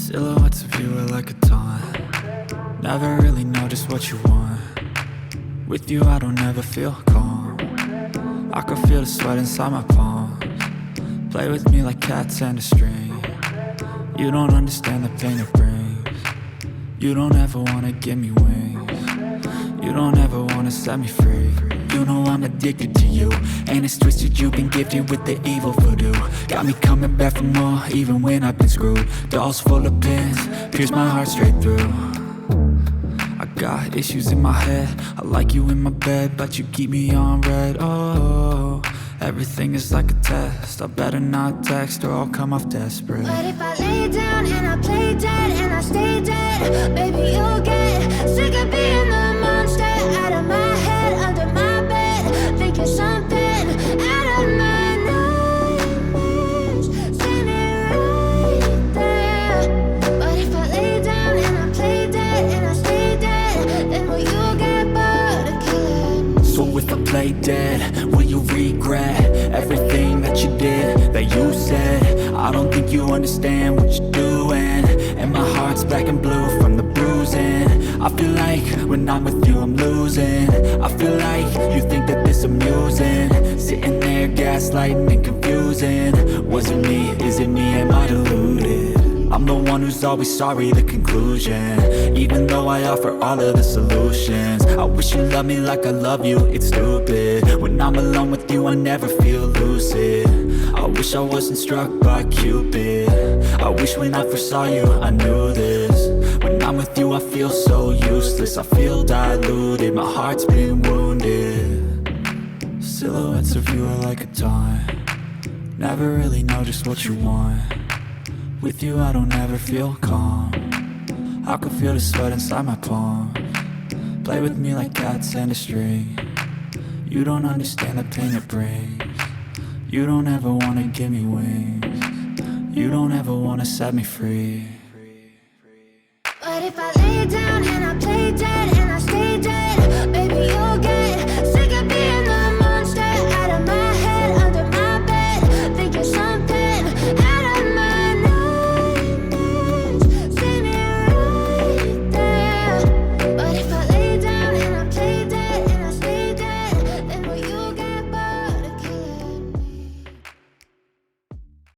Silhouettes of you are like a taunt. Never really know just what you want. With you I don't ever feel calm. I can feel the sweat inside my palms. Play with me like cats and a string. You don't understand the pain it brings. You don't ever wanna give me wings. You don't ever wanna set me free. You know I'm addicted to you, and it's twisted, you've been gifted with the evil voodoo. Got me coming back for more, even when I've been screwed. Dolls full of pins, pierce my heart straight through. I got issues in my head, I like you in my bed, but you keep me on red. Oh, everything is like a test, I better not text or I'll come off desperate. But if I lay down and I play dead and I stay dead, baby you'll get sick of being the monster out of my head, under my bed, thinking something out of my nightmares, standing right there. But if I lay down and I play dead and I stay dead, then will you get bored of killing? So if I play dead, will you regret everything that you did, that you said? I don't think you understand what you're doing, and my heart's black and blue from the bruising. I feel like when I'm with you I'm losing. I feel like you think that this amusing, sitting there gaslighting and confusing. Was it me? Is it me? Am I deluded? I'm the one who's always sorry, the conclusion. Even though I offer all of the solutions, I wish you loved me like I love you, it's stupid. When I'm alone with you I never feel lucid. I wish I wasn't struck by Cupid. I wish when I first saw you I knew this. When I'm with you I feel so useless, I feel diluted, my heart's been wounded. Silhouettes of you are like a taunt. Never really know just what you want. With you I don't ever feel calm. I can feel the sweat inside my palms. Play with me like cats and a string. You don't understand the pain it brings. You don't ever wanna give me wings. You don't ever wanna set me free. But if I lay down and I play dead and I stay dead, baby you'll